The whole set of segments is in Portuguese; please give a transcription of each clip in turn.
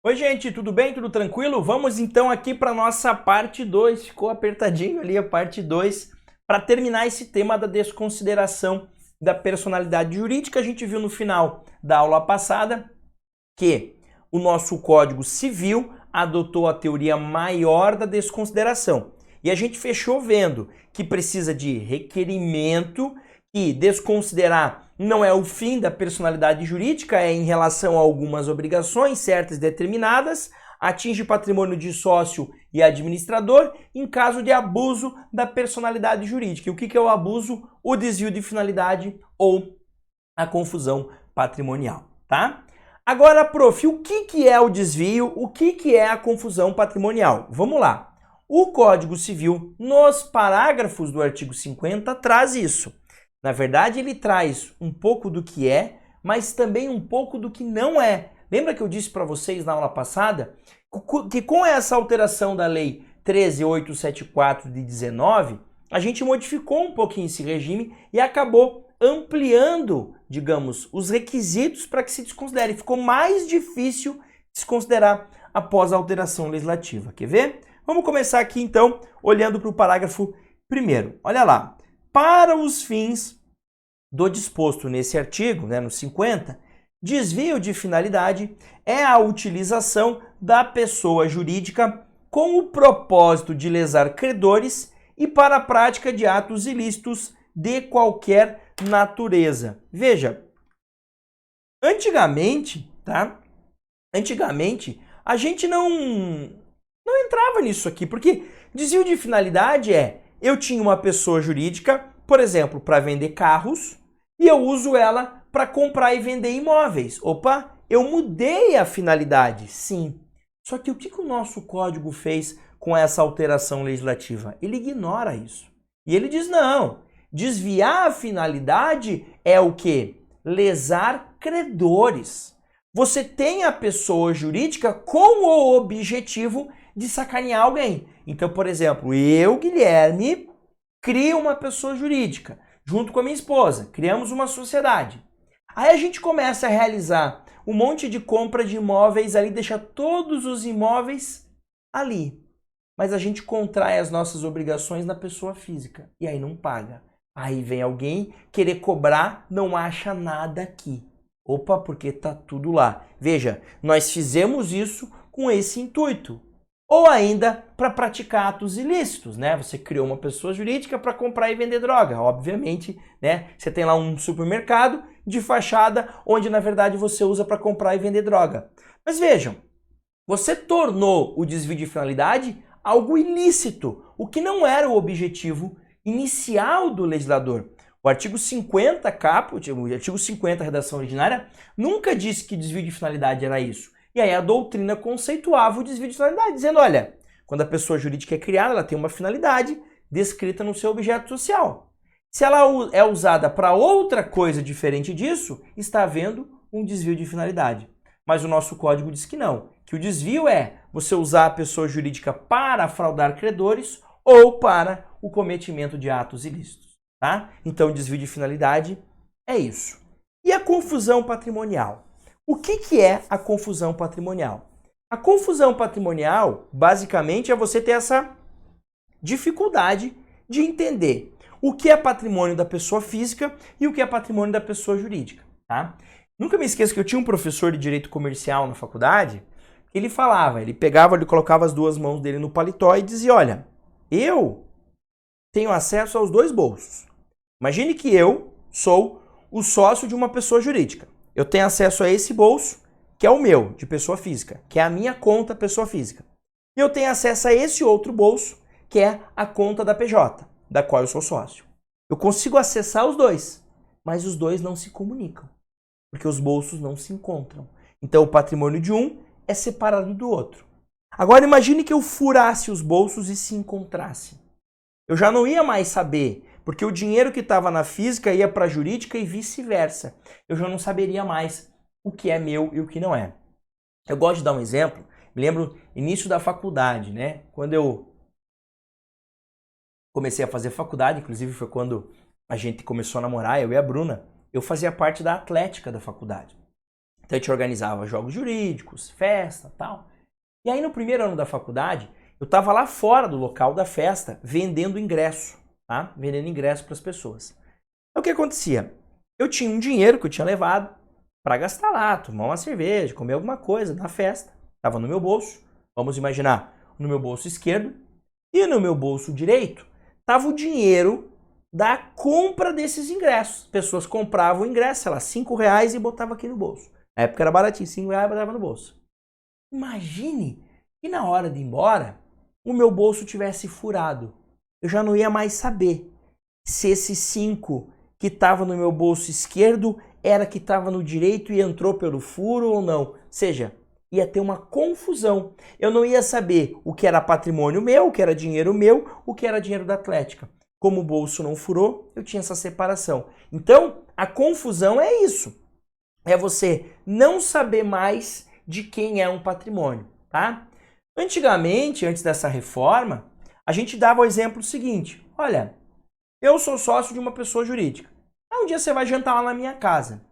Oi, gente, tudo bem? Tudo tranquilo? Vamos então aqui para nossa parte 2. Ficou apertadinho ali a parte 2 para terminar esse tema da desconsideração da personalidade jurídica. A gente viu no final da aula passada que o nosso Código Civil adotou a teoria maior da desconsideração. E a gente fechou vendo que precisa de requerimento, que desconsiderar não é o fim da personalidade jurídica, é em relação a algumas obrigações certas e determinadas, atinge patrimônio de sócio e administrador em caso de abuso da personalidade jurídica. E o que é o abuso? O desvio de finalidade ou a confusão patrimonial, tá? Agora, prof, o que é o desvio? O que é a confusão patrimonial? Vamos lá. O Código Civil, nos parágrafos do artigo 50, traz isso. Na verdade, ele traz um pouco do que é, mas também um pouco do que não é. Lembra que eu disse para vocês na aula passada que com essa alteração da Lei 13.874 de 19, a gente modificou um pouquinho esse regime e acabou ampliando, digamos, os requisitos para que se desconsidere. Ficou mais difícil desconsiderar após a alteração legislativa. Quer ver? Vamos começar aqui, então, olhando para o parágrafo 1º. Olha lá. Para os fins do disposto nesse artigo, no 50, desvio de finalidade é a utilização da pessoa jurídica com o propósito de lesar credores e para a prática de atos ilícitos de qualquer natureza. Veja, antigamente, tá? Antigamente, a gente não entrava nisso aqui, porque desvio de finalidade eu tinha uma pessoa jurídica, por exemplo, para vender carros, e eu uso ela para comprar e vender imóveis. Opa, eu mudei a finalidade, sim. Só que o que o nosso código fez com essa alteração legislativa? Ele ignora isso. E ele diz, não, desviar a finalidade é o quê? Lesar credores. Você tem a pessoa jurídica com o objetivo de sacanear alguém. Então, por exemplo, eu, Guilherme, crio uma pessoa jurídica, junto com a minha esposa, criamos uma sociedade. Aí a gente começa a realizar um monte de compra de imóveis ali, deixa todos os imóveis ali. Mas a gente contrai as nossas obrigações na pessoa física e aí não paga. Aí vem alguém querer cobrar, não acha nada aqui. Opa, porque tá tudo lá. Veja, nós fizemos isso com esse intuito. Ou ainda para praticar atos ilícitos, Você criou uma pessoa jurídica para comprar e vender droga, obviamente, Você tem lá um supermercado de fachada onde na verdade você usa para comprar e vender droga. Mas vejam, você tornou o desvio de finalidade algo ilícito, o que não era o objetivo inicial do legislador. O artigo 50 caput, o artigo 50 redação originária, nunca disse que desvio de finalidade era isso. E aí a doutrina conceituava o desvio de finalidade, dizendo, olha, quando a pessoa jurídica é criada, ela tem uma finalidade descrita no seu objeto social. Se ela é usada para outra coisa diferente disso, está havendo um desvio de finalidade. Mas o nosso código diz que não, que o desvio é você usar a pessoa jurídica para fraudar credores ou para o cometimento de atos ilícitos. Tá? Então, o desvio de finalidade é isso. E a confusão patrimonial? O que é a confusão patrimonial? A confusão patrimonial, basicamente, é você ter essa dificuldade de entender o que é patrimônio da pessoa física e o que é patrimônio da pessoa jurídica. Tá? Nunca me esqueço que eu tinha um professor de direito comercial na faculdade, que ele falava, ele pegava, ele colocava as duas mãos dele no paletó e dizia, olha, eu tenho acesso aos dois bolsos. Imagine que eu sou o sócio de uma pessoa jurídica. Eu tenho acesso a esse bolso, que é o meu, de pessoa física, que é a minha conta pessoa física. E eu tenho acesso a esse outro bolso, que é a conta da PJ, da qual eu sou sócio. Eu consigo acessar os dois, mas os dois não se comunicam, porque os bolsos não se encontram. Então o patrimônio de um é separado do outro. Agora imagine que eu furasse os bolsos e se encontrasse. Eu já não ia mais saber, porque o dinheiro que estava na física ia para a jurídica e vice-versa. Eu já não saberia mais o que é meu e o que não é. Eu gosto de dar um exemplo. Me lembro início da faculdade, Quando eu comecei a fazer faculdade, inclusive foi quando a gente começou a namorar, eu e a Bruna, eu fazia parte da atlética da faculdade. Então a gente organizava jogos jurídicos, festa, tal. E aí no primeiro ano da faculdade, eu estava lá fora do local da festa, vendendo ingresso, tá? Vendendo ingresso para as pessoas. Então o que acontecia? Eu tinha um dinheiro que eu tinha levado para gastar lá, tomar uma cerveja, comer alguma coisa na festa. Estava no meu bolso, vamos imaginar, no meu bolso esquerdo. E no meu bolso direito estava o dinheiro da compra desses ingressos. As pessoas compravam o ingresso, sei lá, R$5 e botavam aqui no bolso. Na época era baratinho, R$5 botava no bolso. Imagine que na hora de ir embora, o meu bolso tivesse furado. Eu já não ia mais saber se esse 5 que estava no meu bolso esquerdo era que estava no direito e entrou pelo furo ou não. Ou seja, ia ter uma confusão. Eu não ia saber o que era patrimônio meu, o que era dinheiro meu, o que era dinheiro da Atlética. Como o bolso não furou, eu tinha essa separação. Então, a confusão é isso. É você não saber mais de quem é um patrimônio, tá? Antigamente, antes dessa reforma, a gente dava o exemplo seguinte. Olha, eu sou sócio de uma pessoa jurídica. Aí um dia você vai jantar lá na minha casa.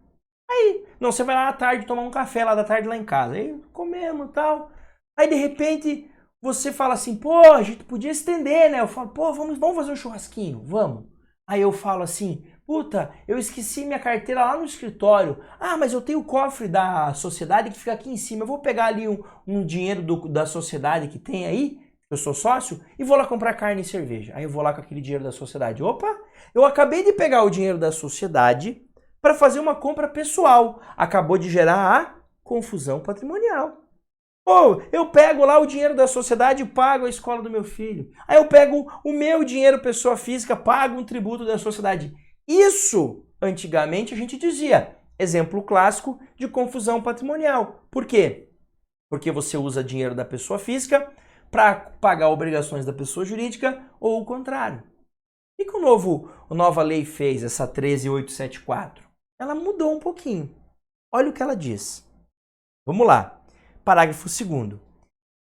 Aí, não, você vai lá à tarde tomar um café lá da tarde lá em casa. Aí comemos e tal. Aí de repente você fala assim, pô, a gente podia estender, né? Eu falo, pô, vamos fazer um churrasquinho, vamos. Aí eu falo assim, puta, eu esqueci minha carteira lá no escritório. Ah, mas eu tenho o cofre da sociedade que fica aqui em cima. Eu vou pegar ali um dinheiro da sociedade que tem aí, eu sou sócio, e vou lá comprar carne e cerveja. Aí eu vou lá com aquele dinheiro da sociedade. Opa, eu acabei de pegar o dinheiro da sociedade para fazer uma compra pessoal. Acabou de gerar a confusão patrimonial. Ou eu pego lá o dinheiro da sociedade e pago a escola do meu filho. Aí eu pego o meu dinheiro, pessoa física, pago um tributo da sociedade. Isso, antigamente, a gente dizia, exemplo clássico de confusão patrimonial. Por quê? Porque você usa dinheiro da pessoa física para pagar obrigações da pessoa jurídica ou o contrário. O que a nova lei fez, essa 13.874? Ela mudou um pouquinho. Olha o que ela diz. Vamos lá. Parágrafo 2º.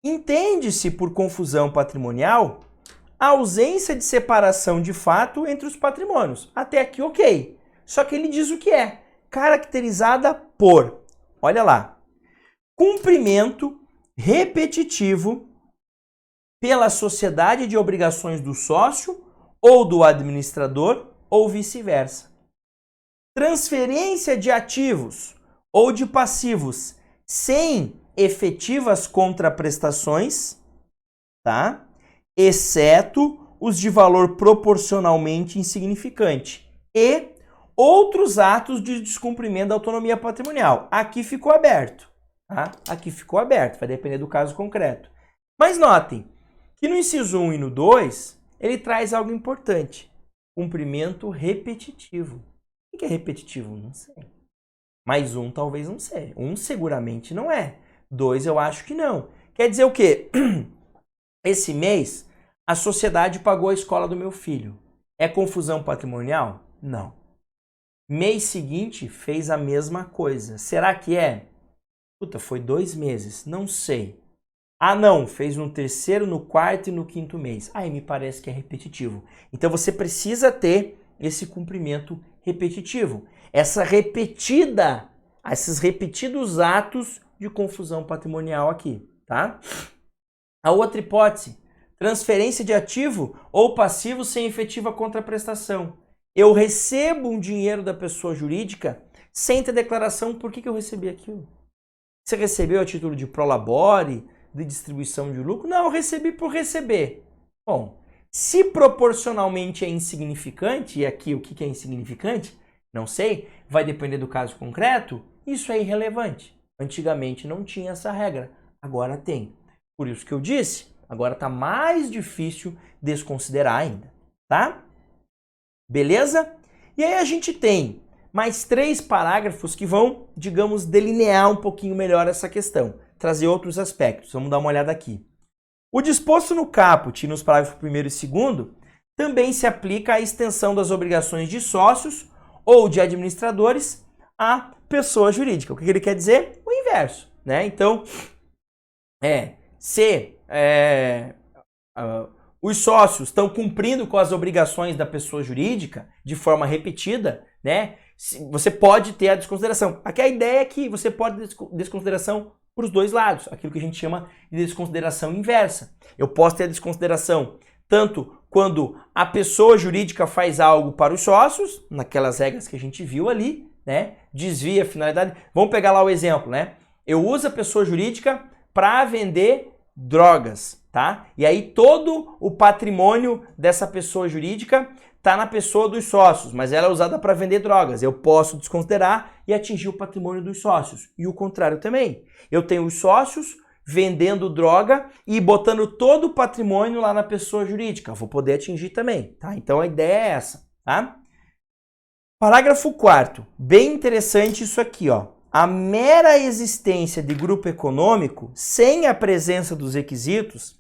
Entende-se por confusão patrimonial a ausência de separação de fato entre os patrimônios. Até aqui, ok. Só que ele diz o que é. Caracterizada por, olha lá, cumprimento repetitivo pela sociedade de obrigações do sócio ou do administrador ou vice-versa. Transferência de ativos ou de passivos sem efetivas contraprestações, tá? Exceto os de valor proporcionalmente insignificante e outros atos de descumprimento da autonomia patrimonial. Aqui ficou aberto, tá? Aqui ficou aberto, vai depender do caso concreto. Mas notem que no inciso 1 e no 2, ele traz algo importante. Cumprimento repetitivo. O que é repetitivo? Não sei. Mais um talvez não seja. Um seguramente não é. 2 eu acho que não. Quer dizer o quê? Esse mês a sociedade pagou a escola do meu filho. É confusão patrimonial? Não. Mês seguinte fez a mesma coisa. Será que é? Puta, foi 2 meses. Não sei. Ah, não. Fez no 3º, no 4º e no 5º mês. Aí me parece que é repetitivo. Então você precisa ter esse cumprimento repetitivo. Esses repetidos atos de confusão patrimonial aqui, tá? A outra hipótese, transferência de ativo ou passivo sem efetiva contraprestação. Eu recebo um dinheiro da pessoa jurídica sem ter declaração por que eu recebi aquilo. Você recebeu a título de prolabore, de distribuição de lucro? Não, eu recebi por receber. Bom, se proporcionalmente é insignificante, e aqui o que é insignificante? Não sei, vai depender do caso concreto, isso é irrelevante. Antigamente não tinha essa regra, agora tem. Por isso que eu disse, agora está mais difícil desconsiderar ainda, tá? Beleza? E aí a gente tem mais 3 parágrafos que vão, digamos, delinear um pouquinho melhor essa questão, trazer outros aspectos. Vamos dar uma olhada aqui. O disposto no caput, nos parágrafos 1º e 2º, também se aplica à extensão das obrigações de sócios ou de administradores à pessoa jurídica. O que ele quer dizer? O inverso, né? Então, se os sócios estão cumprindo com as obrigações da pessoa jurídica de forma repetida, né? você pode ter a desconsideração. Aqui a ideia é que você pode ter desconsideração para os dois lados, aquilo que a gente chama de desconsideração inversa. Eu posso ter a desconsideração tanto quando a pessoa jurídica faz algo para os sócios, naquelas regras que a gente viu ali, né? Desvia a finalidade. Vamos pegar lá o exemplo, né? Eu uso a pessoa jurídica para vender drogas, tá? E aí todo o patrimônio dessa pessoa jurídica está na pessoa dos sócios, mas ela é usada para vender drogas. Eu posso desconsiderar e atingir o patrimônio dos sócios. E o contrário também. Eu tenho os sócios vendendo droga e botando todo o patrimônio lá na pessoa jurídica. Eu vou poder atingir também, tá? Então a ideia é essa, tá? Parágrafo 4º. Bem interessante isso aqui, ó. A mera existência de grupo econômico, sem a presença dos requisitos,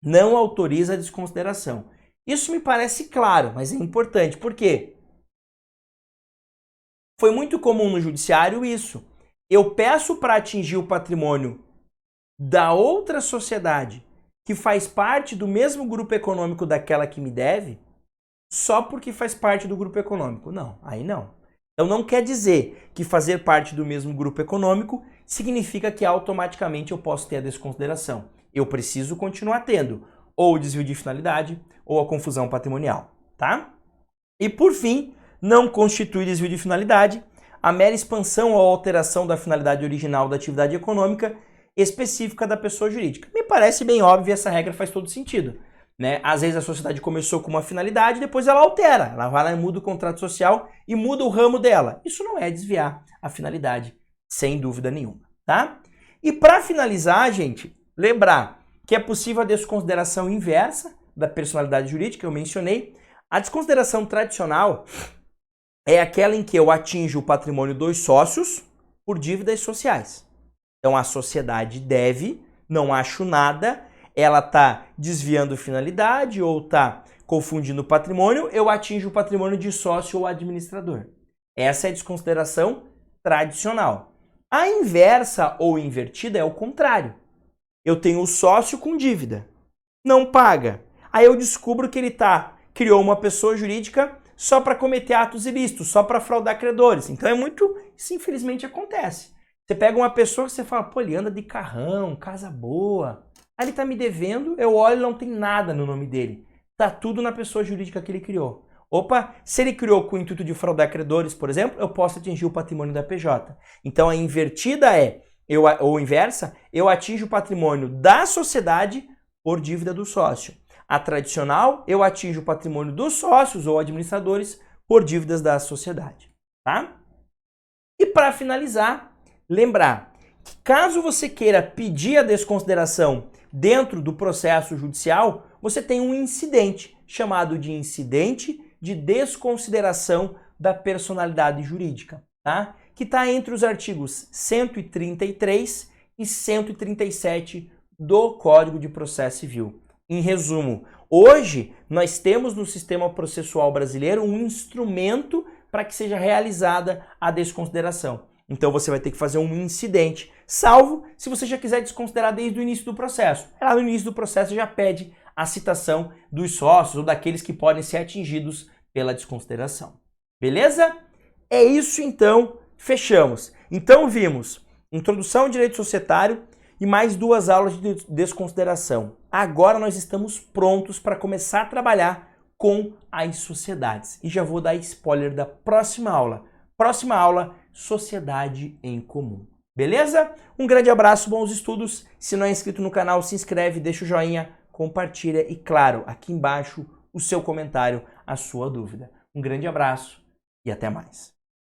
não autoriza a desconsideração. Isso me parece claro, mas é importante. Por quê? Foi muito comum no judiciário isso. Eu peço para atingir o patrimônio da outra sociedade que faz parte do mesmo grupo econômico daquela que me deve, só porque faz parte do grupo econômico. Não, aí não. Então não quer dizer que fazer parte do mesmo grupo econômico significa que automaticamente eu posso ter a desconsideração. Eu preciso continuar tendo ou o desvio de finalidade ou a confusão patrimonial, tá? E por fim, não constitui desvio de finalidade a mera expansão ou alteração da finalidade original da atividade econômica específica da pessoa jurídica. Me parece bem óbvio, essa regra faz todo sentido, né? Às vezes a sociedade começou com uma finalidade, depois ela altera, ela vai lá e muda o contrato social e muda o ramo dela. Isso não é desviar a finalidade, sem dúvida nenhuma, tá? E para finalizar, gente, lembrar que é possível a desconsideração inversa da personalidade jurídica, eu mencionei. A desconsideração tradicional é aquela em que eu atinjo o patrimônio dos sócios por dívidas sociais. Então a sociedade deve, não acho nada, ela está desviando finalidade ou está confundindo patrimônio, eu atinjo o patrimônio de sócio ou administrador. Essa é a desconsideração tradicional. A inversa ou invertida é o contrário. Eu tenho o sócio com dívida, não paga. Aí eu descubro que ele criou uma pessoa jurídica só para cometer atos ilícitos, só para fraudar credores. Então isso infelizmente acontece. Você pega uma pessoa que você fala, pô, ele anda de carrão, casa boa. Aí ele tá me devendo, eu olho e não tem nada no nome dele. Tá tudo na pessoa jurídica que ele criou. Opa, se ele criou com o intuito de fraudar credores, por exemplo, eu posso atingir o patrimônio da PJ. Então a invertida ou inversa, eu atinjo o patrimônio da sociedade por dívida do sócio. A tradicional, eu atinjo o patrimônio dos sócios ou administradores por dívidas da sociedade, tá? E para finalizar, lembrar que caso você queira pedir a desconsideração dentro do processo judicial, você tem um incidente chamado de incidente de desconsideração da personalidade jurídica, tá? Que está entre os artigos 133 e 137 do Código de Processo Civil. Em resumo, hoje nós temos no sistema processual brasileiro um instrumento para que seja realizada a desconsideração. Então você vai ter que fazer um incidente, salvo se você já quiser desconsiderar desde o início do processo. Lá no início do processo já pede a citação dos sócios ou daqueles que podem ser atingidos pela desconsideração. Beleza? É isso então, fechamos. Então vimos introdução ao direito societário e mais 2 aulas de desconsideração. Agora nós estamos prontos para começar a trabalhar com as sociedades. E já vou dar spoiler da próxima aula. Próxima aula, sociedade em comum. Beleza? Um grande abraço, bons estudos. Se não é inscrito no canal, se inscreve, deixa o joinha, compartilha e, claro, aqui embaixo o seu comentário, a sua dúvida. Um grande abraço e até mais.